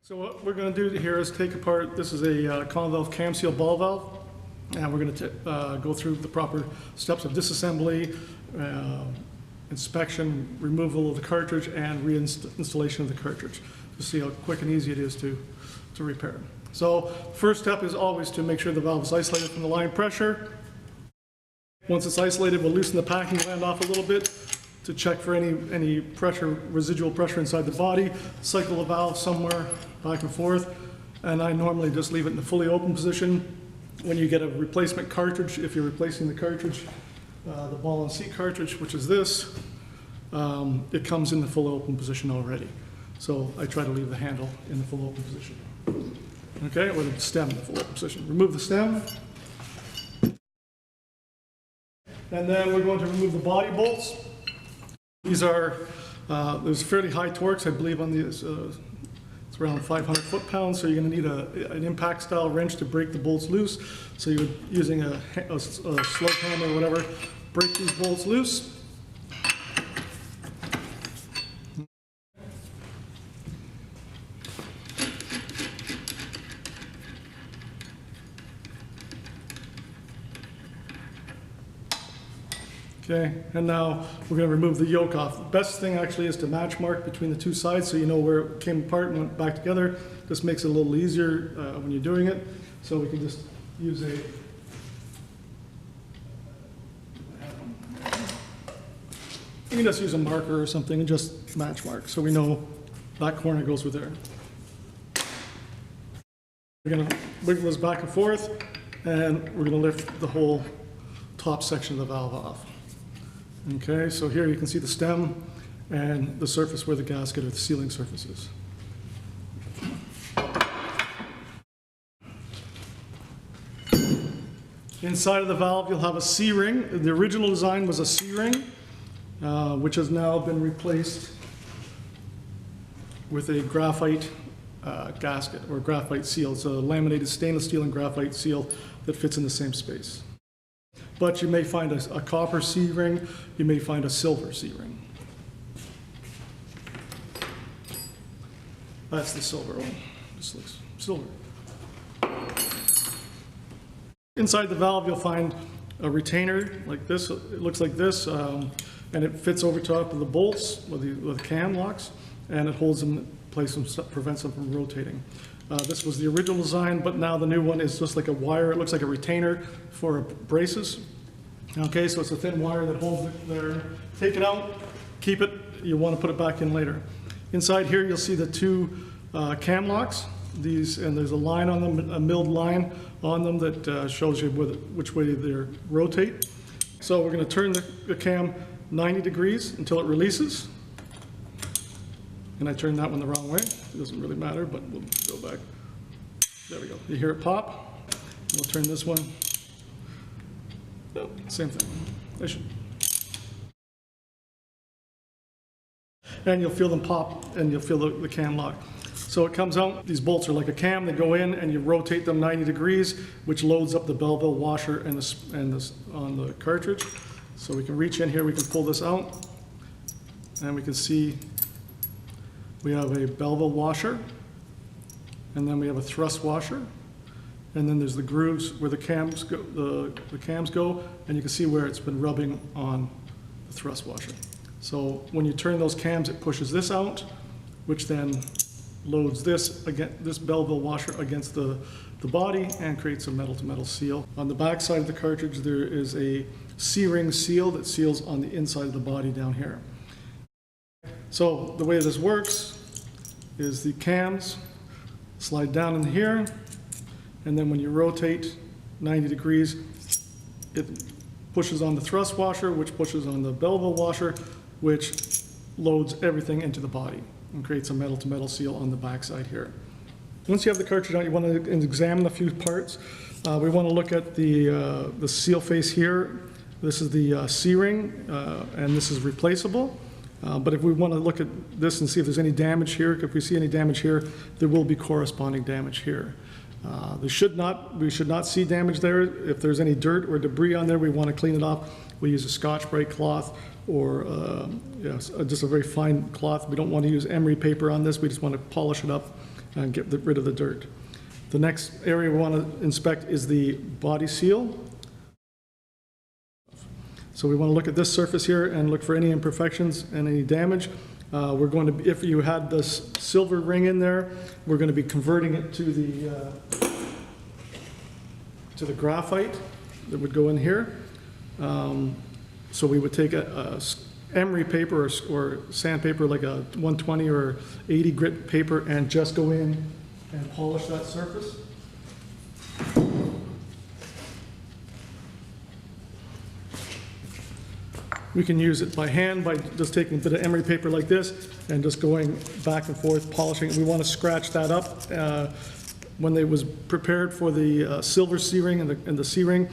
So what we're going to do here is take apart, this is a Conval Camseal ball valve, and we're going to go through the proper steps of disassembly, inspection, removal of the cartridge, and reinstallation of the cartridge to see how quick and easy it is to repair. So first step is always to make sure the valve is isolated from the line pressure. Once it's isolated, we'll loosen the packing gland off a little bit to check for any pressure, residual pressure inside the body, cycle the valve somewhere back and forth, and I normally just leave it in the fully open position. When you get a replacement cartridge, if you're replacing the cartridge, the ball and seat cartridge, which is this, it comes in the full open position already. So I try to leave the handle in the full open position. Okay, or the stem in the full open position. Remove the stem. And then we're going to remove the body bolts. These are, there's fairly high torques, I believe on these, it's around 500 foot-pounds, so you're going to need an impact-style wrench to break the bolts loose. So you're using a slug hammer or whatever, break these bolts loose. Okay, and now we're going to remove the yoke off. The best thing actually is to match mark between the two sides so you know where it came apart and went back together. This makes it a little easier when you're doing it. So we can just use you can just use a marker or something and just match mark so we know that corner goes with there. We're going to wiggle this back and forth, and we're going to lift the whole top section of the valve off. Okay, so here you can see the stem and the surface where the gasket or the sealing surface is. Inside of the valve you'll have a C-ring. The original design was a C-ring, which has now been replaced with a graphite gasket or graphite seal. It's a laminated stainless steel and graphite seal that fits in the same space. But you may find a copper C-ring, you may find a silver C-ring. That's the silver one. This looks silver. Inside the valve you'll find a retainer like this. It looks like this, and it fits over top of the bolts with the cam locks, and it holds them in place and prevents them from rotating. This was the original design, but now the new one is just like a wire. It looks like a retainer for braces. Okay, so it's a thin wire that holds it there. Take it out, keep it. You want to put it back in later. Inside here, you'll see the two cam locks. These, and there's a line on them, a milled line on them that shows you which way they rotate. So we're going to turn the cam 90 degrees until it releases. And I turned that one the wrong way. It doesn't really matter, but we'll go back. There we go. You hear it pop. We'll turn this one. Oh, same thing. I should. And you'll feel them pop, and you'll feel the cam lock. So it comes out. These bolts are like a cam. They go in, and you rotate them 90 degrees, which loads up the Belleville washer and on the cartridge. So we can reach in here. We can pull this out, and we can see. We have a Belleville washer, and then we have a thrust washer, and then there's the grooves where the cams go, the cams go, and you can see where it's been rubbing on the thrust washer. So when you turn those cams, it pushes this out, which then loads this Belleville washer against the body and creates a metal-to-metal seal. On the back side of the cartridge, there is a C-ring seal that seals on the inside of the body down here. So the way this works is the cams slide down in here, and then when you rotate 90 degrees, it pushes on the thrust washer, which pushes on the Belleville washer, which loads everything into the body and creates a metal-to-metal seal on the back side here. Once you have the cartridge out, you want to examine a few parts. We want to look at the seal face here. This is the C-ring, and this is replaceable. But if we want to look at this and see if there's any damage here, if we see any damage here, there will be corresponding damage here. We should not see damage there. If there's any dirt or debris on there, we want to clean it off. We use a Scotch-Brite cloth or just a very fine cloth. We don't want to use emery paper on this. We just want to polish it up and get rid of the dirt. The next area we want to inspect is the body seal. So we want to look at this surface here and look for any imperfections and any damage. We're going to, if you had this silver ring in there, we're going to be converting it to the graphite that would go in here. So we would take a emery paper or sandpaper, like a 120 or 80 grit paper, and just go in and polish that surface. We can use it by hand by just taking a bit of emery paper like this and just going back and forth, polishing it. We want to scratch that up. When it was prepared for the silver C-ring and the C-ring,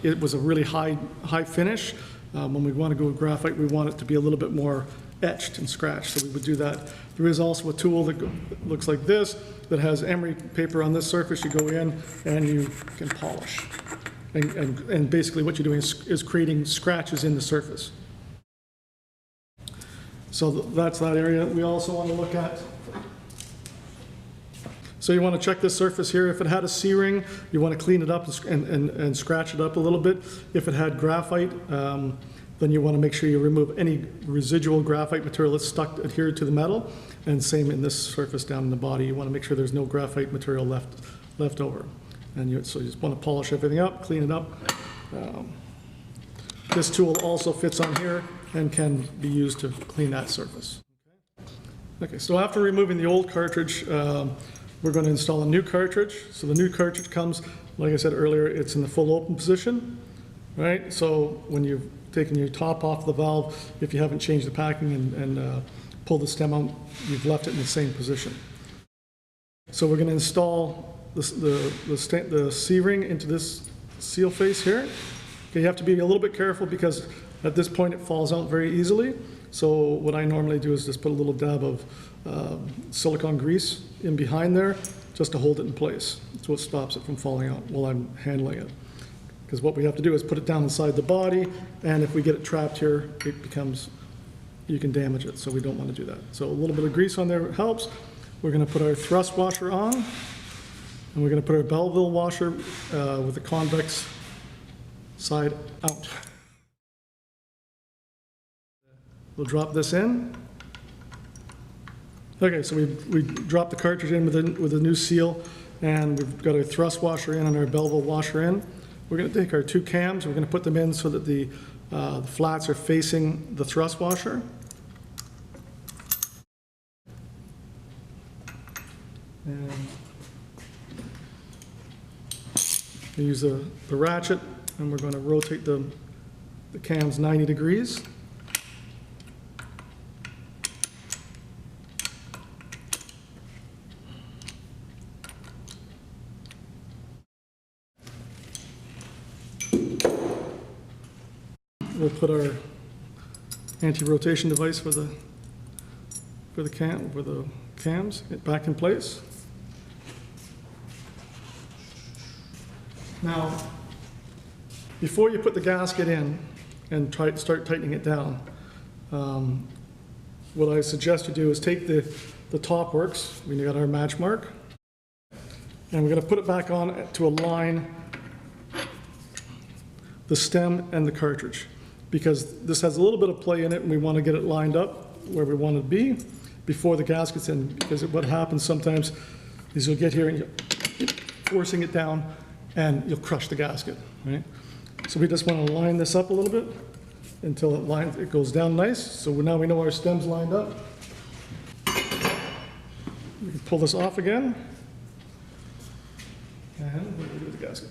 it was a really high finish. When we want to go with graphite, we want it to be a little bit more etched and scratched, so we would do that. There is also a tool that looks like this that has emery paper on this surface. You go in and you can polish. And basically what you're doing is creating scratches in the surface. So that's that area. We also want to look at, so you want to check this surface here. If it had a C-ring, you want to clean it up and scratch it up a little bit. If it had graphite, then you want to make sure you remove any residual graphite material that's adhered to the metal. And same in this surface down in the body. You want to make sure there's no graphite material left over. And so you just want to polish everything up, clean it up. This tool also fits on here and can be used to clean that surface. Okay, so after removing the old cartridge, we're going to install a new cartridge. So the new cartridge comes, like I said earlier, it's in the full open position, right? So when you've taken your top off the valve, if you haven't changed the packing and pulled the stem out, you've left it in the same position. So we're going to install the C-ring into this seal face here. Okay, you have to be a little bit careful because at this point it falls out very easily. So what I normally do is just put a little dab of silicone grease in behind there just to hold it in place. That's what stops it from falling out while I'm handling it. Because what we have to do is put it down inside the body, and if we get it trapped here, it becomes, you can damage it, so we don't want to do that. So a little bit of grease on there helps. We're going to put our thrust washer on, and we're going to put our Belleville washer with the convex side out. We'll drop this in. Okay, so we dropped the cartridge in with a new seal, and we've got our thrust washer in and our Belleville washer in. We're going to take our two cams, we're going to put them in so that the flats are facing the thrust washer. And we use the ratchet, and we're going to rotate the cams 90 degrees. We'll put our anti-rotation device for the cams back in place. Now, before you put the gasket in and start tightening it down, what I suggest you do is take the top works. We got our match mark, and we're going to put it back on to align the stem and the cartridge, because this has a little bit of play in it, and we want to get it lined up where we want it to be before the gasket's in, because what happens sometimes is you'll get here and you're forcing it down and you'll crush the gasket, right? So we just want to line this up a little bit until it goes down nice. So now we know our stem's lined up. We can pull this off again. And what do we do with the gasket?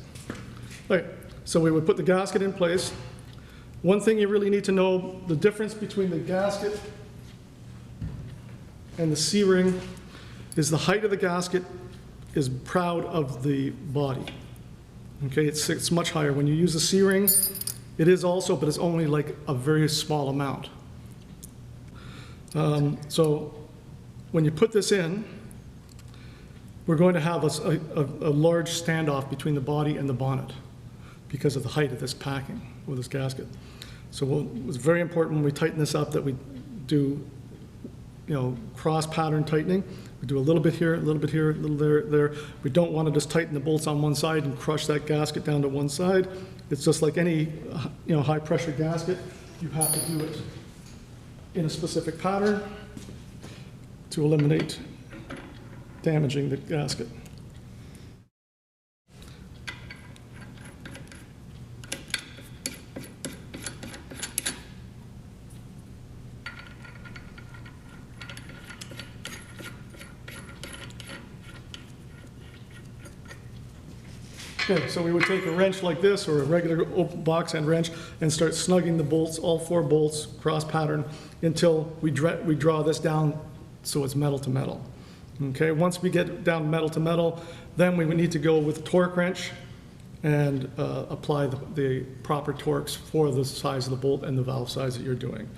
Okay, so we would put the gasket in place. One thing you really need to know, the difference between the gasket and the C-ring is the height of the gasket is proud of the body. Okay, it's much higher. When you use a C-ring, it is also, but it's only like a very small amount. So when you put this in, we're going to have a large standoff between the body and the bonnet because of the height of this packing with this gasket. So it's very important when we tighten this up that we do, cross pattern tightening. We do a little bit here, a little bit here, a little there. We don't want to just tighten the bolts on one side and crush that gasket down to one side. It's just like any high pressure gasket. You have to do it in a specific pattern to eliminate damaging the gasket. Okay, so we would take a wrench like this, or a regular open box end wrench, and start snugging the bolts, all 4 bolts, cross pattern, until we draw this down so it's metal to metal. Okay, once we get down metal to metal, then we would need to go with a torque wrench and apply the proper torques for the size of the bolt and the valve size that you're doing.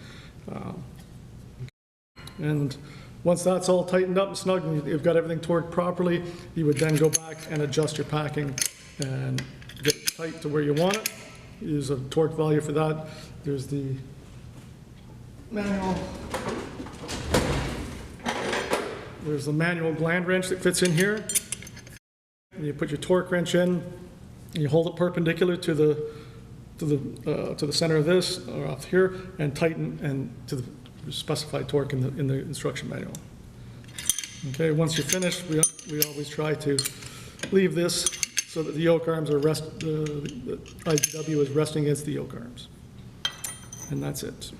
And once that's all tightened up and snug and you've got everything torqued properly, you would then go back and adjust your packing and get it tight to where you want it. Use a torque value for that. There's the manual. There's the manual gland wrench that fits in here. And you put your torque wrench in, and you hold it perpendicular to the center of this, or off here, and tighten and to the specified torque in the instruction manual. Okay, once you're finished, we always try to leave this so that the yoke arms are the IGW is resting against the yoke arms. And that's it.